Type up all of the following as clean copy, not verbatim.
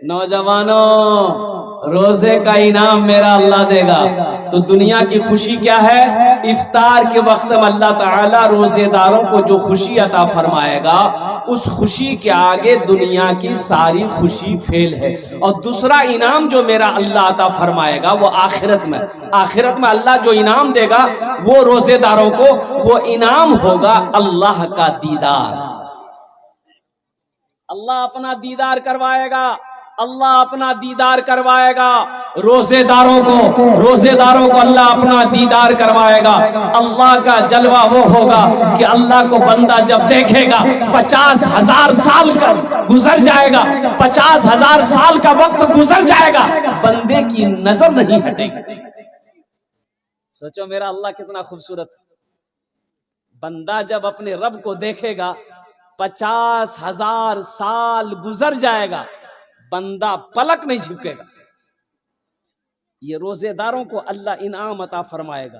نوجوانوں روزے کا انعام میرا اللہ دے گا. تو دنیا کی خوشی کیا ہے؟ افطار کے وقت میں اللہ تعالیٰ روزے داروں کو جو خوشی عطا فرمائے گا اس خوشی کے آگے دنیا کی ساری خوشی فیل ہے. اور دوسرا انعام جو میرا اللہ عطا فرمائے گا وہ آخرت میں اللہ جو انعام دے گا وہ روزے داروں کو وہ انعام ہوگا اللہ کا دیدار. اللہ اپنا دیدار کروائے گا. اللہ اپنا دیدار کروائے گا روزے داروں کو اللہ اپنا دیدار کروائے گا. اللہ کا جلوہ وہ ہوگا کہ اللہ کو بندہ جب دیکھے گا 50,000 سال کا گزر جائے گا, 50,000 سال کا وقت گزر جائے گا, بندے کی نظر نہیں ہٹے گی. سوچو میرا اللہ کتنا خوبصورت. بندہ جب اپنے رب کو دیکھے گا 50,000 سال گزر جائے گا, بندہ پلک نہیں جھپکے گا. یہ روزے داروں کو اللہ انعام عطا فرمائے گا,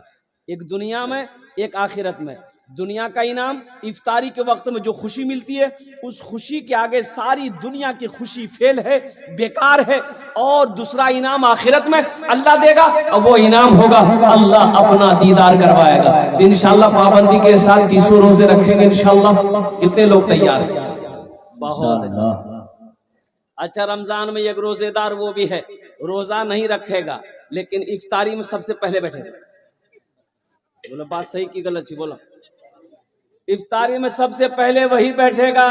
ایک دنیا میں ایک آخرت میں. دنیا کا انعام افطاری کے وقت میں جو خوشی ملتی ہے اس خوشی کے آگے ساری دنیا کی خوشی فیل ہے, بیکار ہے. اور دوسرا انعام آخرت میں اللہ دے گا, اور وہ انعام ہوگا اللہ اپنا دیدار کروائے گا. تو انشاءاللہ پابندی کے ساتھ 300 روزے رکھیں گے انشاءاللہ. کتنے لوگ تیار ہیں؟ بہت اچھا. اچھا, رمضان میں ایک روزے دار وہ بھی ہے روزہ نہیں رکھے گا لیکن افطاری میں سب سے پہلے بیٹھے گا. بولو بات صحیح کی غلط تھی, بولو. افطاری میں سب سے پہلے وہی بیٹھے گا.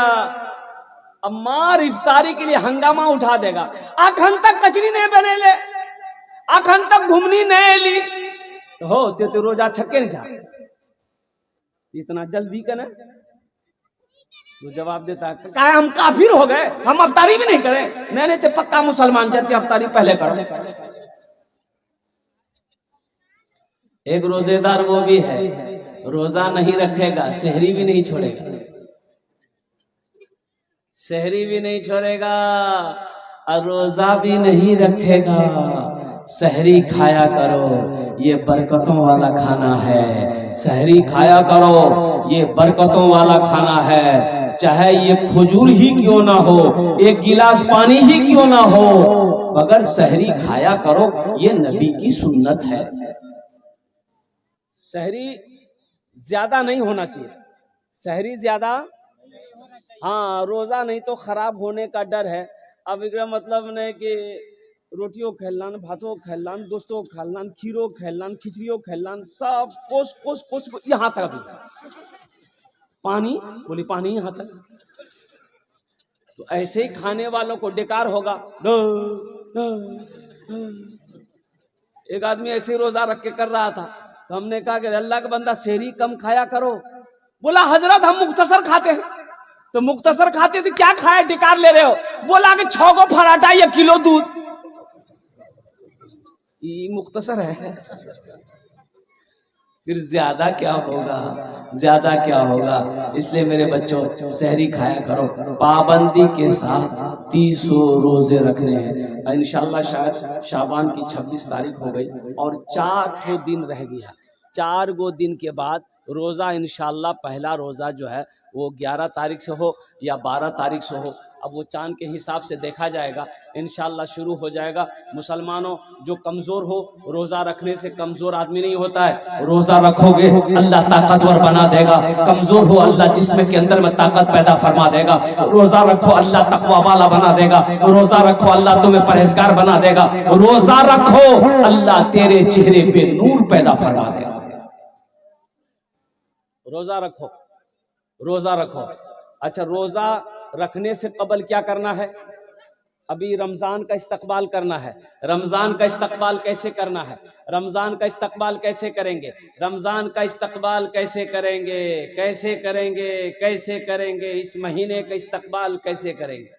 امار افطاری کے لیے ہنگامہ اٹھا دے گا. آنکھن تک کچری نہیں بنے لے, آنکھن تک گھومنی نہیں لی تو ہو تے روزہ چھکے نہیں چاہ اتنا جلدی کا نا. وہ جواب دیتا ہے کہ ہم کافر ہو گئے, ہم افطاری بھی نہیں کریں. نہیں تے پکا مسلمان چاہتے افطاری پہلے کرو. ایک روزے دار وہ بھی ہے روزہ نہیں رکھے گا, سحری بھی نہیں چھوڑے گا, سحری بھی نہیں چھوڑے گا اور روزہ بھی نہیں رکھے گا. سحری کھایا کرو, یہ برکتوں والا کھانا ہے. سحری کھایا کرو, یہ برکتوں والا کھانا ہے. چاہے یہ کھجور ہی کیوں نہ ہو, ایک گلاس پانی ہی کیوں نہ ہو, مگر سحری کھایا کرو, یہ نبی کی سنت ہے. سحری زیادہ نہیں ہونا چاہیے, سحری زیادہ, ہاں روزہ نہیں تو خراب ہونے کا ڈر ہے. اب مطلب نہیں کہ روٹیوں کھیلان, بھاتوں کھیلان, دوستوں کھیلان, کھیروں کھیلان, کھچڑیوں کھیلان, سب کوس یہاں تک پانی بولی پانی یہاں تک. تو ایسے ہی کھانے والوں کو ڈکار ہوگا. ایک آدمی ایسے ہی روزہ رکھ کے کر رہا تھا تو ہم نے کہا کہ اللہ کا بندہ سحری کم کھایا کرو. بولا حضرت ہم مختصر کھاتے ہیں. تو مختصر کھاتے تو کیا کھائے ڈکار لے رہے ہو؟ بولا کہ 6 کو پراٹھا 1 کلو دودھ. یہ مختصر ہے, پھر زیادہ کیا ہوگا, زیادہ کیا ہوگا. اس لیے میرے بچوں سحری کھایا کرو, پابندی کے ساتھ 300 روزے رکھنے ہیں انشاءاللہ. شاید شعبان کی 26 تاریخ ہو گئی اور 4 دن رہ گیا. 4 دن کے بعد روزہ انشاءاللہ پہلا روزہ جو ہے وہ 11 تاریخ سے ہو یا 12 تاریخ سے ہو. اب وہ چاند کے حساب سے دیکھا جائے گا, انشاءاللہ شروع ہو جائے گا. مسلمانوں جو کمزور ہو, روزہ رکھنے سے کمزور آدمی نہیں ہوتا ہے. روزہ رکھو گے اللہ طاقتور بنا دے گا. کمزور ہو اللہ جسم کے اندر میں طاقت پیدا فرما دے گا. روزہ رکھو اللہ تقوی والا بنا دے گا. روزہ رکھو اللہ تمہیں پرہیزگار بنا دے گا. روزہ رکھو اللہ تیرے چہرے پہ نور پیدا فرما دے گا. روزہ رکھو, روزہ رکھو. اچھا, روزہ رکھنے سے قبل کیا کرنا ہے؟ ابھی رمضان کا استقبال کرنا ہے. رمضان کا استقبال کیسے کرنا ہے؟ رمضان کا استقبال کیسے کریں گے؟ رمضان کا استقبال کیسے کریں گے؟ کیسے کریں گے؟ کیسے کریں گے؟ اس مہینے کا استقبال کیسے کریں گے؟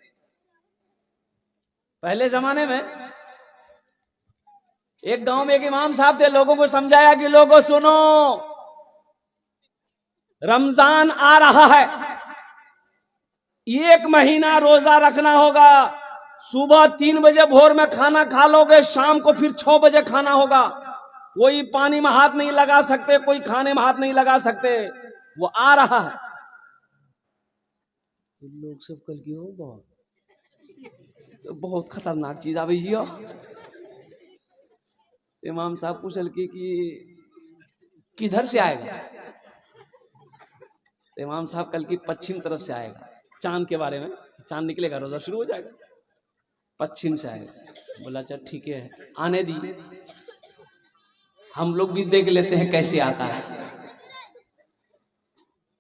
پہلے زمانے میں ایک گاؤں میں ایک امام صاحب تھے, لوگوں کو سمجھایا کہ لوگوں سنو, رمضان آ رہا ہے, 1 مہینہ روزہ رکھنا ہوگا. صبح 3 بجے بھور میں کھانا کھا لو گے, شام کو پھر 6 بجے کھانا ہوگا. کوئی پانی میں ہاتھ نہیں لگا سکتے, کوئی کھانے میں ہاتھ نہیں لگا سکتے. وہ آ رہا ہے. لوگ سب کل کی ہو بہت تو بہت خطرناک چیز آئی جی. امام صاحب پوچھل کہ کدھر سے آئے گا؟ تو امام صاحب کل کی پچھم طرف سے آئے گا. چاند کے بارے میں، چاند نکلے گا روزہ شروع ہو جائے گا، پچھم سے آئے گا. بولا اچھا ٹھیک ہے آنے دیجیے، ہم لوگ بھی دیکھ لیتے ہیں کیسے آتا ہے.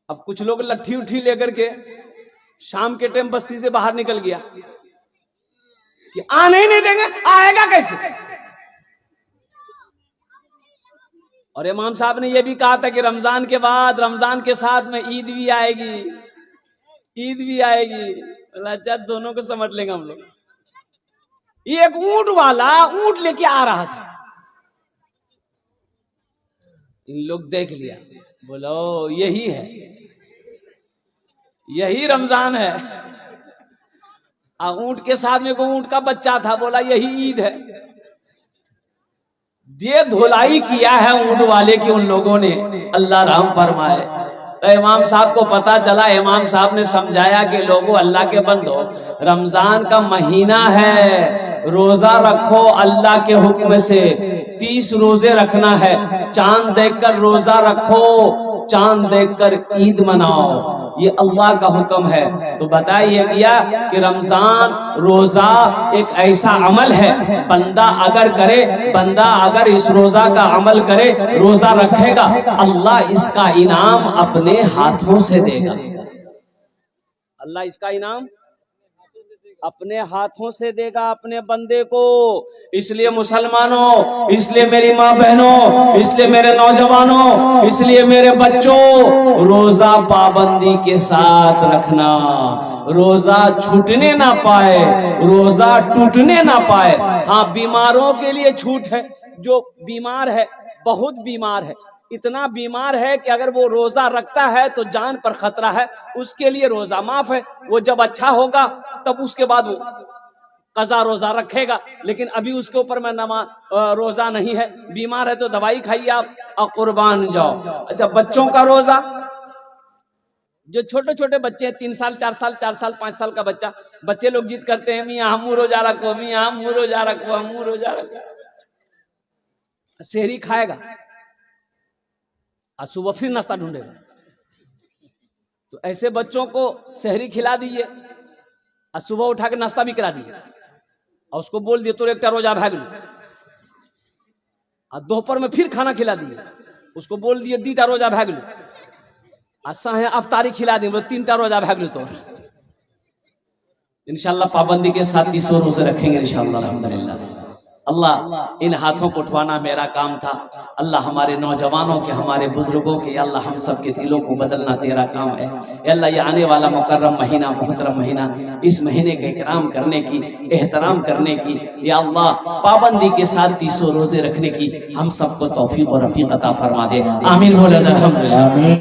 اب کچھ لوگ لٹھی اٹھی لے کر کے شام کے ٹائم بستی سے باہر نکل گیا کہ آنے ہی نہیں دیں گے، آئے گا کیسے؟ اور امام صاحب نے یہ بھی کہا تھا کہ رمضان کے بعد، رمضان کے ساتھ میں عید بھی آئے گی، عید بھی آئے گی. اچھا دونوں کو سمجھ لیں گے ہم لوگ. یہ ایک اونٹ والا اونٹ لے کے آ رہا تھا، ان لوگ دیکھ لیا، بولو یہی ہے، یہی رمضان ہے. اونٹ کے ساتھ میں کوئی اونٹ کا بچہ تھا، بولا یہی عید ہے. یہ دھولائی کیا ہے اونٹ والے کی ان لوگوں نے، اللہ رحم فرمائے. تو امام صاحب کو پتا چلا، امام صاحب نے سمجھایا کہ لوگوں اللہ کے بندو، رمضان کا مہینہ ہے، روزہ رکھو اللہ کے حکم سے. 30 روزے رکھنا ہے، چاند دیکھ کر روزہ رکھو، چاند دیکھ کر عید مناؤ، یہ اللہ کا حکم ہے. تو بتائیے گیا کہ رمضان روزہ ایک ایسا عمل ہے، بندہ اگر کرے، بندہ اگر اس روزہ کا عمل کرے، روزہ رکھے گا، اللہ اس کا انعام اپنے ہاتھوں سے دے گا. اللہ اس کا انعام اپنے ہاتھوں سے دے گا اپنے بندے کو. اس لیے مسلمانوں، اس لیے میری ماں بہنوں، اس لیے میرے نوجوانوں، اس لیے میرے بچوں، روزہ پابندی کے ساتھ رکھنا، روزہ چھوٹنے نہ پائے، روزہ ٹوٹنے نہ پائے. ہاں بیماروں کے لیے چھوٹ ہے، جو بیمار ہے، بہت بیمار ہے، اتنا بیمار ہے کہ اگر وہ روزہ رکھتا ہے تو جان پر خطرہ ہے، اس کے لیے روزہ معاف ہے. وہ جب اچھا ہوگا تب اس کے بعد وہ قضا روزہ رکھے گا، لیکن ابھی اس کے اوپر میں روزہ نہیں ہے. بیمار ہے تو دوائی کھائیے آپ اور قربان جاؤ. اچھا بچوں کا روزہ، جو چھوٹے چھوٹے بچے ہیں، 3 سال 4 سال 4 سال 5 سال کا بچہ، بچے لوگ ضد کرتے ہیں میاں ہم روزہ رکھو، میاں ہم روزہ رکھو، ہم روزہ رکھو. سحری کھائے گا اور صبح پھر ناشتہ ڈھونڈے گا. تو ایسے بچوں کو سحری کھلا دیجیے اور صبح اٹھا کے ناشتہ بھی کرا دیجیے، اور اس کو بول دیے تو ایک روزہ بھاگ لو. اور دوپہر میں پھر کھانا کھلا دیے، اس کو بول دیے 2 روزہ بھاگ لو. اور ساہیں افطاری کھلا دیں، 3 روزہ بھاگ لو. تو انشاءاللہ پابندی کے ساتھ 300 روزے رکھیں گے انشاءاللہ الحمدللہ. اللہ ان ہاتھوں کو اٹھوانا میرا کام تھا. اللہ ہمارے نوجوانوں کے، ہمارے بزرگوں کے، یا اللہ ہم سب کے دلوں کو بدلنا تیرا کام ہے. یا اللہ یہ آنے والا مکرم مہینہ، محترم مہینہ، اس مہینے کا اکرام کرنے کی، احترام کرنے کی، یا اللہ پابندی کے ساتھ 300 روزے رکھنے کی ہم سب کو توفیق و رفیق عطا فرما دے. آمین بولے الحمدللہ.